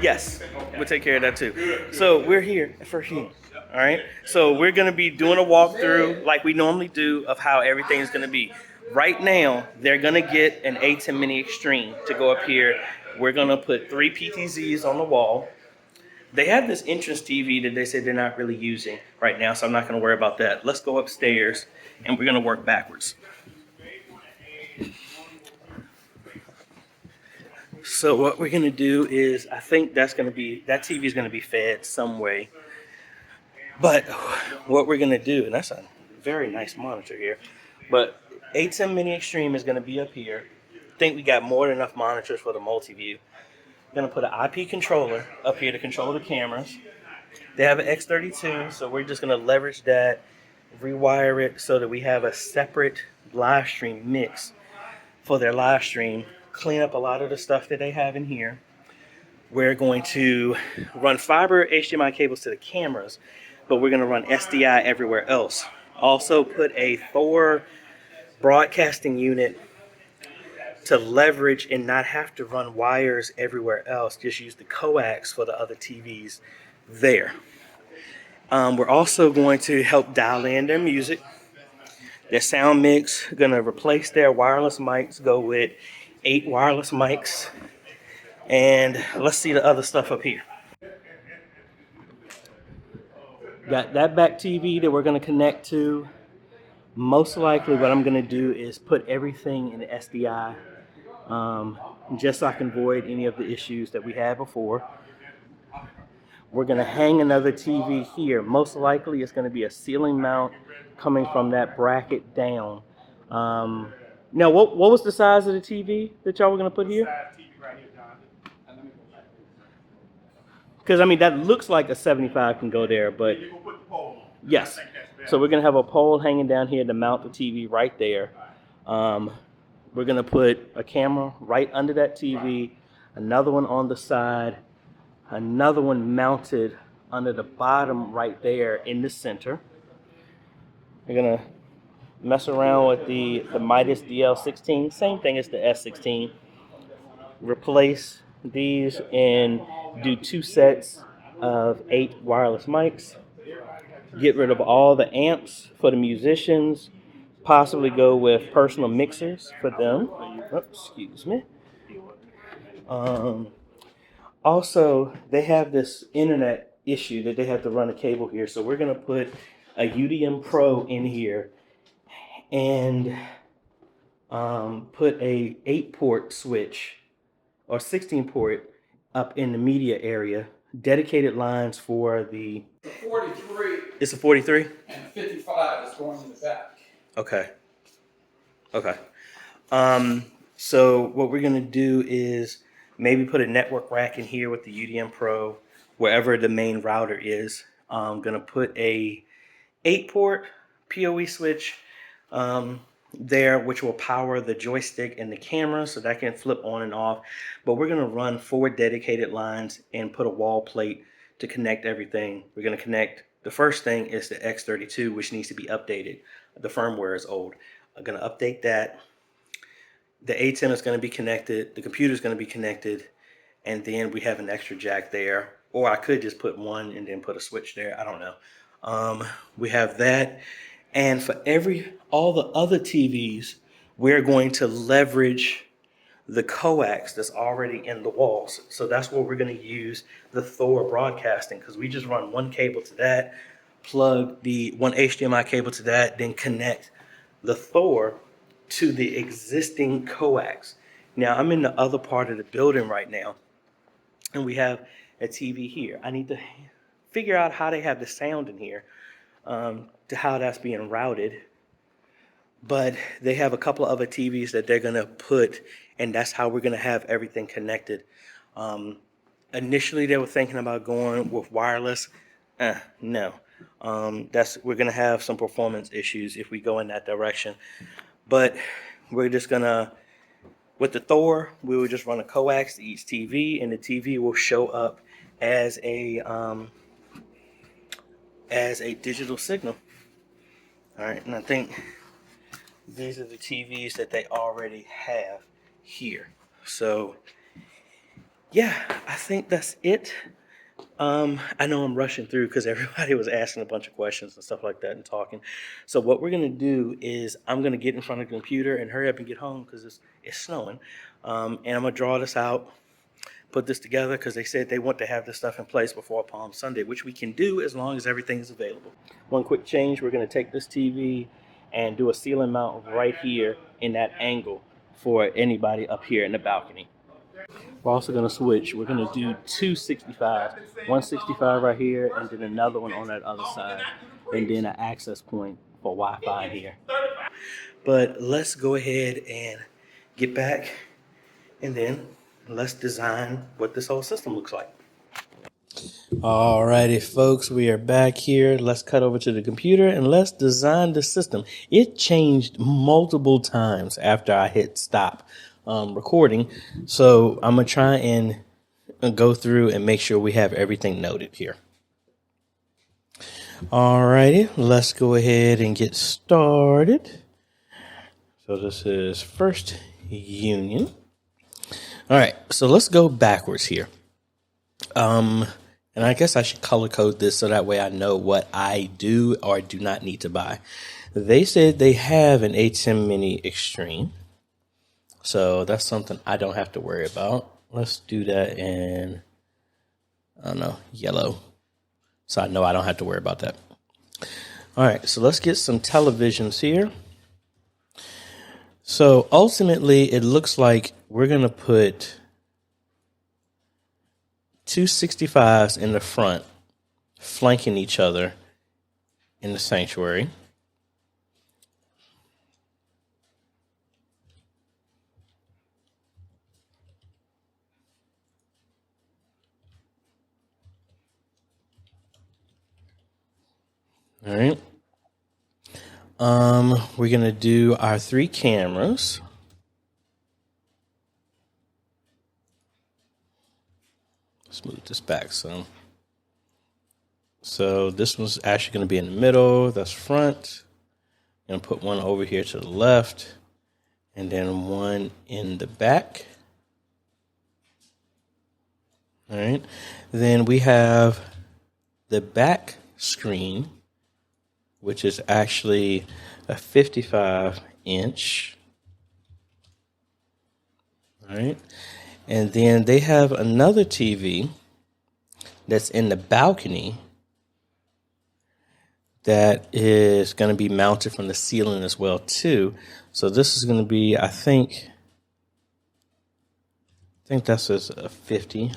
Yes, we'll take care of that too. So we're here for Hugh. All right. So we're going to be doing a walkthrough like we normally do of how everything's going to be. Right now, they're going to get an A10 Mini Extreme to go up here. We're going to put 3 PTZs on the wall. They have this entrance TV that they said they're not really using right now, so I'm not going to worry about that. Let's go upstairs, and we're going to work backwards. So what we're going to do is, I think that TV is going to be fed some way. But what we're going to do, and that's a very nice monitor here, but A10 Mini Extreme is going to be up here. I think we got more than enough monitors for the multi-view. Going to put an IP controller up here to control the cameras. They have an X32, so we're just going to leverage that, rewire it so that we have a separate live stream mix for their live stream. Clean up a lot of the stuff that they have in here. We're going to run fiber HDMI cables to the cameras, but we're going to run SDI everywhere else. Also put a Thor broadcasting unit to leverage and not have to run wires everywhere else. Just use the coax for the other TVs there. We're also going to help dial in their music. Their sound mix, going to replace their wireless mics, go with 8 wireless mics. And let's see the other stuff up here. Got that back TV that we're going to connect to. Most likely what I'm going to do is put everything in SDI, just so I can avoid any of the issues that we had before. We're going to hang another TV here. Most likely it's going to be a ceiling mount coming from that bracket down. Now, what was the size of the TV that y'all were going to put here? Because, I mean, that looks like a 75 can go there, but yes. So we're going to have a pole hanging down here to mount the TV right there. We're going to put a camera right under that TV, another one on the side, another one mounted under the bottom right there in the center. We're going to mess around with the Midas DL16, same thing as the S16. Replace these and do 2 sets of 8 wireless mics. Get rid of all the amps for the musicians. Possibly go with personal mixers for them. Oh, excuse me. Also, they have this internet issue that they have to run a cable here. So we're going to put a UDM Pro in here and put a 8-port switch or 16-port up in the media area. Dedicated lines for the 43. It's a 43? And the 55 is going in the back. Okay. So what we're going to do is maybe put a network rack in here with the UDM Pro, wherever the main router is. I'm going to put a 8-port PoE switch there, which will power the joystick and the camera, so that can flip on and off. But we're going to run 4 dedicated lines and put a wall plate to connect everything. We're going to connect, the first thing is the X32, which needs to be updated. The firmware is old. I'm going to update that. The A10 is going to be connected. The computer is going to be connected. And then we have an extra jack there. Or I could just put one and then put a switch there. I don't know. We have that. And for all the other TVs, we're going to leverage the coax that's already in the walls. So that's where we're going to use the Thor broadcasting, because we just run one cable to that, plug the one HDMI cable to that, then connect the Thor to the existing coax. Now I'm in the other part of the building right now, and we have a TV here. I need to figure out how they have the sound in here, to how that's being routed. But they have a couple of other TVs that they're going to put, and that's how we're going to have everything connected. Initially, they were thinking about going with wireless. No. We're going to have some performance issues if we go in that direction. But we're just going to, with the Thor, we will just run a coax to each TV, and the TV will show up as a digital signal. All right, and I think these are the TVs that they already have here. So, yeah, I I think that's it. I know I'm rushing through because everybody was asking a bunch of questions and stuff like that and talking. So what we're gonna do is I'm gonna get in front of the computer and hurry up and get home because it's snowing. And I'm gonna draw this out, put this together because they said they want to have this stuff in place before Palm Sunday, which we can do as long as everything is available. One quick change: we're gonna take this TV and do a ceiling mount right here in that angle for anybody up here in the balcony. We're also going to switch. We're going to do two 65s. One 65 right here, and then another one on that other side. And then an access point for Wi-Fi here. But let's go ahead and get back, and then let's design what this whole system looks like. Alrighty, folks, we are back here. Let's cut over to the computer and let's design the system. It changed multiple times after I hit stop recording. So I'm going to try and go through and make sure we have everything noted here. Alrighty, let's go ahead and get started. So this is first union. All right, so let's go backwards here. And I guess I should color code this so that way I know what I do or do not need to buy. They said they have an A10 Mini Extreme. So that's something I don't have to worry about. Let's do that in, I don't know, yellow. So I know I don't have to worry about that. All right, so let's get some televisions here. So ultimately, it looks like we're going to put two 65s in the front, flanking each other in the sanctuary. All right. We're going to do our 3 cameras. Let's move this back some. So this one's actually going to be in the middle. That's front. I'm going to put one over here to the left, and then one in the back. All right. Then we have the back screen, which is actually a 55-inch. All right. And then they have another TV that's in the balcony that is going to be mounted from the ceiling as well, too. So this is going to be, I think that's a 50.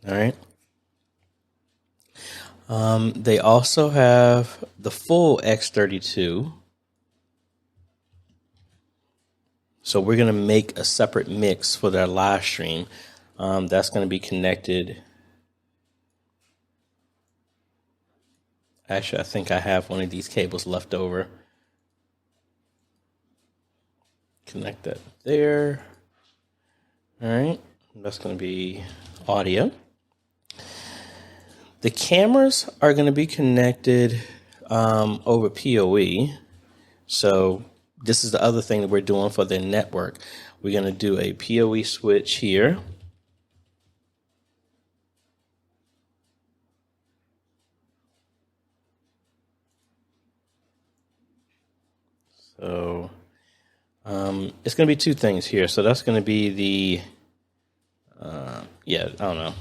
All right. They also have the full X32. So we're going to make a separate mix for their live stream. That's going to be connected. Actually, I think I have one of these cables left over. Connect that there. All right. That's going to be audio. The cameras are going to be connected over PoE. So this is the other thing that we're doing for the network. We're going to do a PoE switch here. So it's going to be 2 things here. So that's going to be the, I don't know.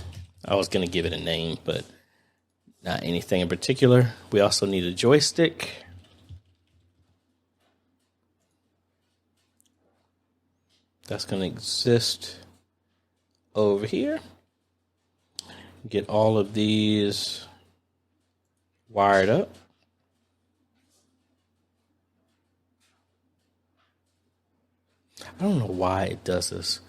I was going to give it a name, but not anything in particular. We also need a joystick. That's going to exist over here. Get all of these wired up. I don't know why it does this.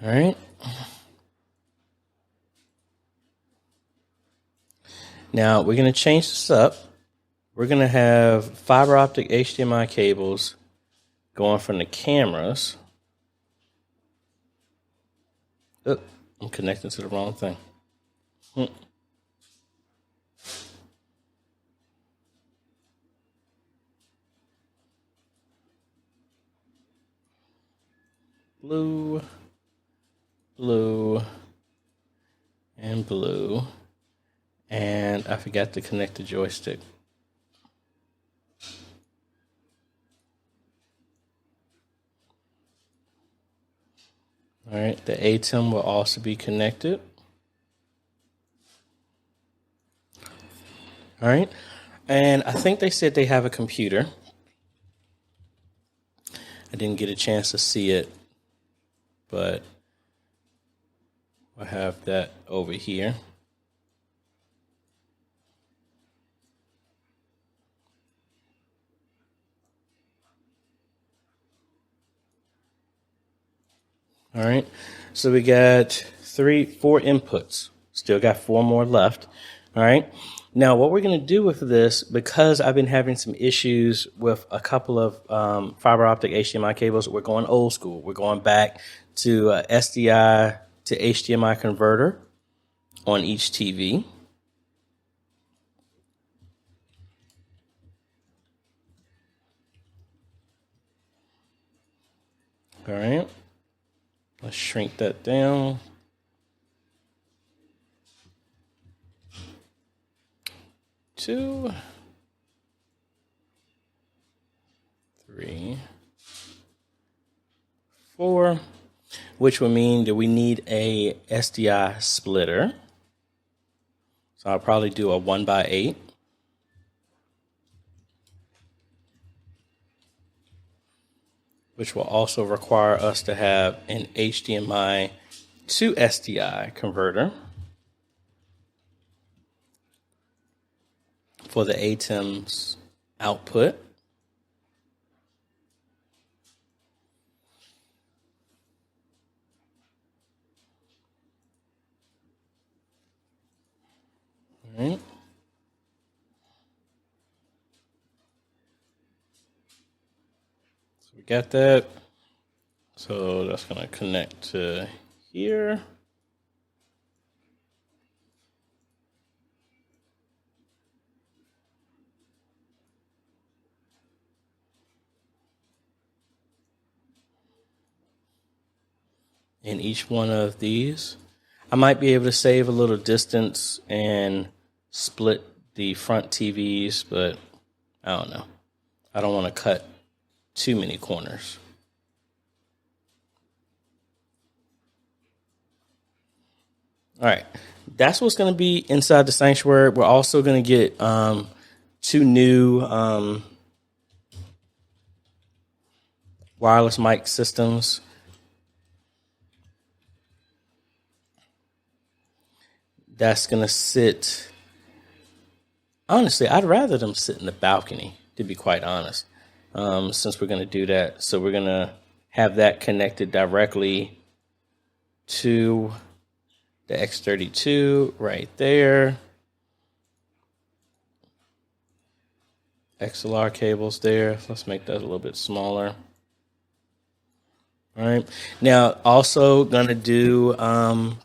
All right. Now we're going to change this up. we're going to have fiber optic HDMI cables going from the cameras. Oh, I'm connecting to the wrong thing. Blue, blue, and blue. And I forgot to connect the joystick. All right, the ATEM will also be connected. All right, and I think they said they have a computer. I didn't get a chance to see it, but I have that over here. All right, so we got 4 inputs. Still got 4 more left. All right, now what we're going to do with this, because I've been having some issues with a couple of fiber optic HDMI cables, we're going old school. We're going back to SDI to HDMI converter on each TV. All right. Let's shrink that down. Two, 3, 4, which would mean that we need a SDI splitter. So I'll probably do a 1x8. Which will also require us to have an HDMI to SDI converter for the ATEM's output. All right. So we got that. So that's going to connect to here. In each one of these, I might be able to save a little distance and split the front TVs, but I don't know. I don't want to cut too many corners. All right, that's what's going to be inside the sanctuary. We're also going to get 2 new wireless mic systems. That's going to sit, honestly, I'd rather them sit in the balcony, to be quite honest, since we're going to do that. So we're going to have that connected directly to the X32 right there. XLR cables there. Let's make that a little bit smaller. All right. Now, also going to do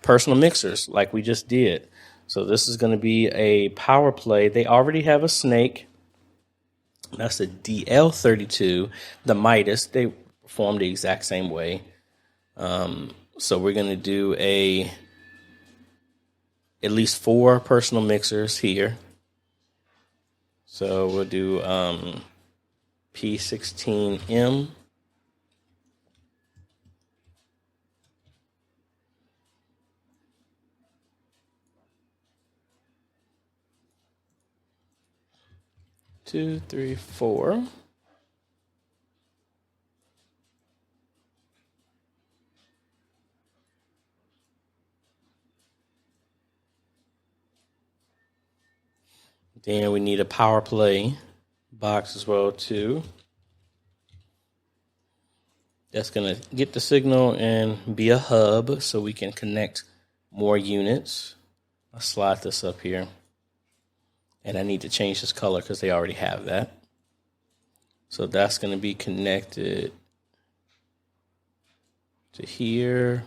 personal mixers like we just did. So this is going to be a power play. They already have a Snake. That's a DL32. The Midas, they perform the exact same way. So we're going to do at least 4 personal mixers here. So we'll do P16M. Two, three, 4. Then we need a power play box as well too. That's going to get the signal and be a hub so we can connect more units. I'll slide this up here. And I need to change this color because they already have that. So that's going to be connected to here.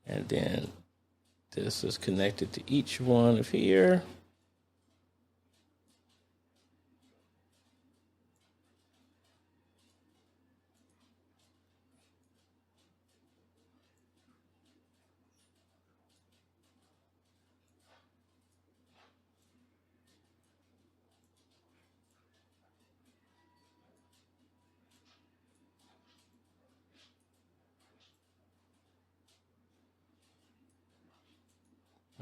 And then this is connected to each one of here.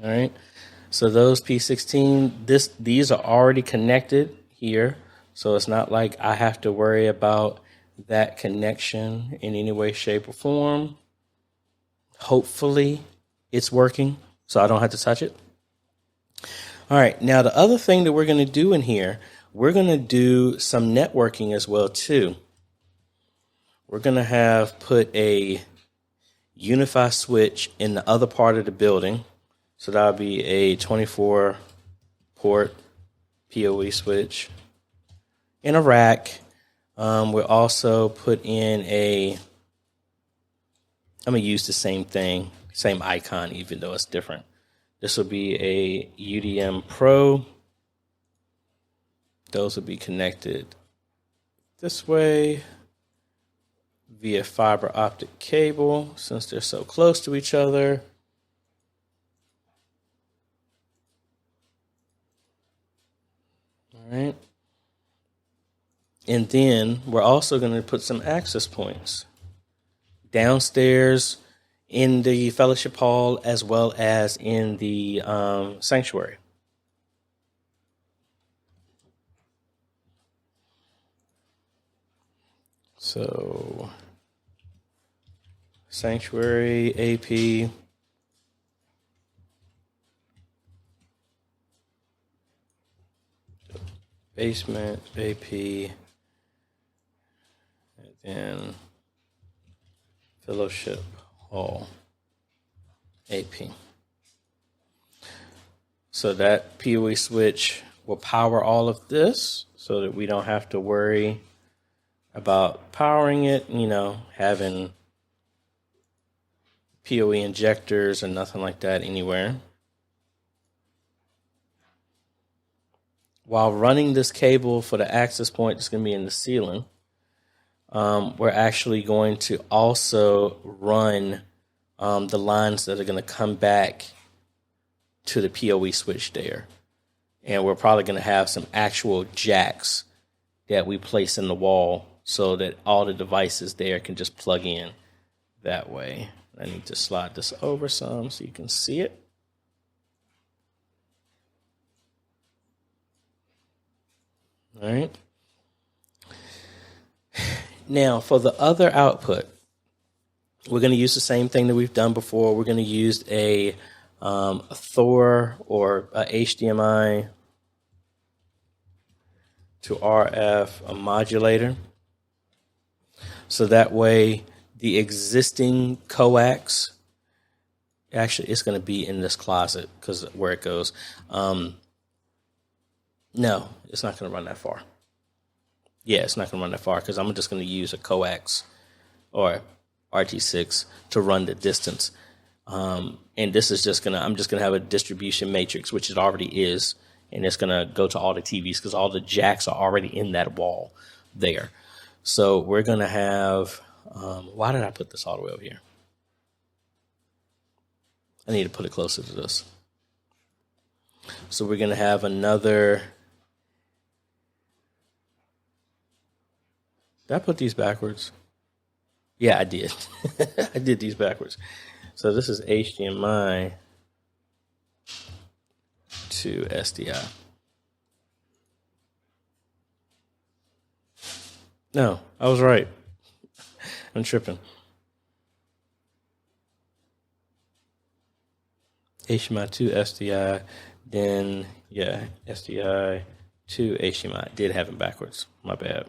All right, so those P16, these are already connected here, so it's not like I have to worry about that connection in any way, shape, or form. Hopefully it's working, so I don't have to touch it. All right, now the other thing that we're going to do in here, we're going to do some networking as well too. We're going to have put a Unify switch in the other part of the building. So that'll be a 24 port PoE switch in a rack. We'll also put in I'm going to use the same thing, same icon, even though it's different. This will be a UDM Pro. Those will be connected this way via fiber optic cable since they're so close to each other. All right. And then we're also going to put some access points downstairs in the fellowship hall as well as in the sanctuary. So sanctuary, AP, basement, AP, and then fellowship hall, AP. So that PoE switch will power all of this so that we don't have to worry about powering it, having PoE injectors or nothing like that anywhere. While running this cable for the access point that's going to be in the ceiling, we're actually going to also run the lines that are going to come back to the PoE switch there. And we're probably going to have some actual jacks that we place in the wall so that all the devices there can just plug in that way. I need to slide this over some so you can see it. All right. Now, for the other output, we're going to use the same thing that we've done before. We're going to use a Thor or a HDMI to RF modulator. So that way, the existing coax, actually, it's going to be in this closet because where it goes. No, it's not going to run that far. Yeah, it's not going to run that far because I'm just going to use a coax or RT6 to run the distance. And this is I'm just going to have a distribution matrix, which it already is. And it's going to go to all the TVs because all the jacks are already in that wall there. So we're going to have, why did I put this all the way over here? I need to put it closer to this. So we're going to have another. Did I put these backwards? Yeah, I did. I did these backwards. So this is HDMI to SDI. No, I was right. I'm tripping. HDMI to SDI, then, SDI to HDMI. I did have it backwards. My bad.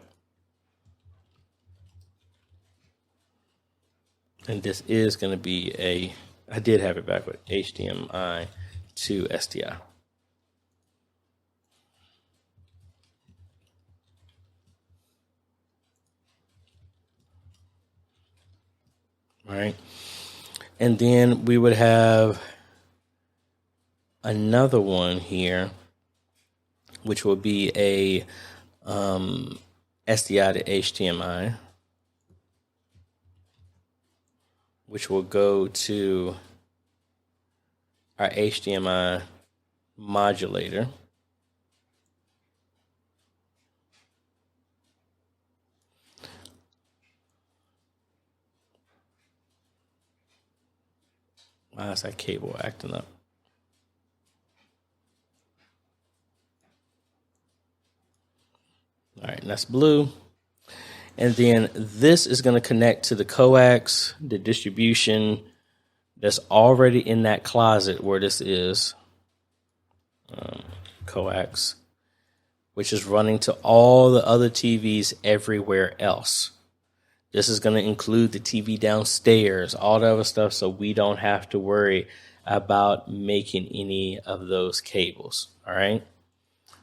And this is going to be I did have it backward, HDMI to SDI. right? And then we would have another one here, which will be a SDI to HDMI, which will go to our HDMI modulator. Why is that cable acting up? All right, and that's blue. And then this is going to connect to the coax, the distribution that's already in that closet where this is, coax, which is running to all the other TVs everywhere else. This is going to include the TV downstairs, all the other stuff, so we don't have to worry about making any of those cables, all right?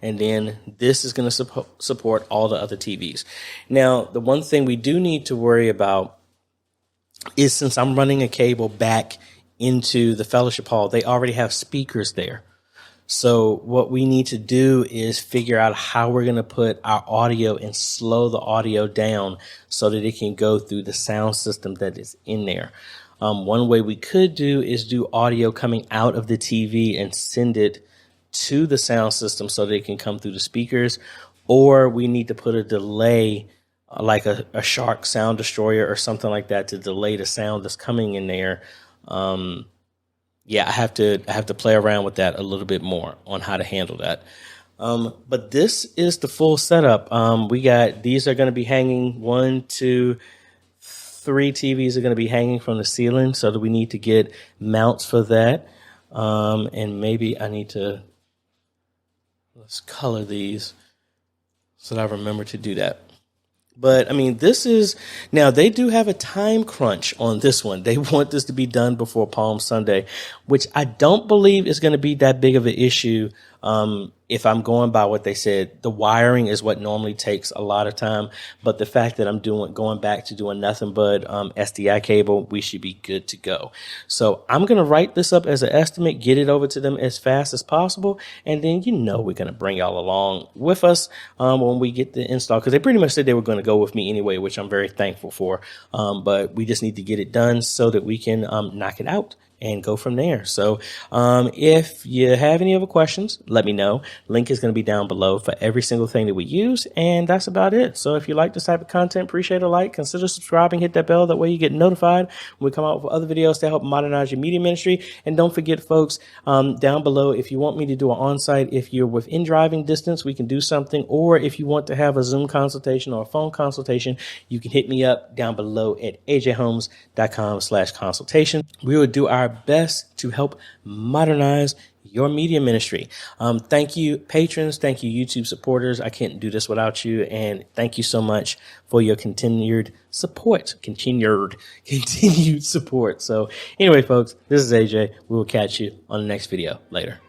And then this is going to support all the other TVs. Now, the one thing we do need to worry about is, since I'm running a cable back into the fellowship hall, they already have speakers there. So what we need to do is figure out how we're going to put our audio and slow the audio down so that it can go through the sound system that is in there. One way we could do is do audio coming out of the TV and send it to the sound system so that it can come through the speakers, or we need to put a delay, like a Shark sound destroyer or something like that, to delay the sound that's coming in there. I have to play around with that a little bit more on how to handle that. But this is the full setup. These are going to be hanging 1, 2, 3 TVs are going to be hanging from the ceiling, so that we need to get mounts for that. And maybe I need to, let's color these so that I remember to do that. But I mean, now they do have a time crunch on this one. They want this to be done before Palm Sunday, which I don't believe is going to be that big of an issue. If I'm going by what they said, the wiring is what normally takes a lot of time. But the fact that I'm going back to doing nothing but SDI cable, we should be good to go. So I'm going to write this up as an estimate, get it over to them as fast as possible. And then, we're going to bring y'all along with us when we get the install, because they pretty much said they were going to go with me anyway, which I'm very thankful for. But we just need to get it done so that we can knock it out and go from there. So if you have any other questions, let me know. Link is going to be down below for every single thing that we use. And that's about it. So if you like this type of content, appreciate a like, consider subscribing, hit that bell. That way you get notified when we come out with other videos to help modernize your media ministry. And don't forget, folks, down below, if you want me to do an on-site, if you're within driving distance, we can do something. Or if you want to have a Zoom consultation or a phone consultation, you can hit me up down below at ajhomes.com/consultation. We will do our best to help modernize your media ministry. Thank you, patrons. Thank you, YouTube supporters. I can't do this without you. And thank you so much for your continued support. Continued support. So anyway, folks, this is AJ. We will catch you on the next video. Later.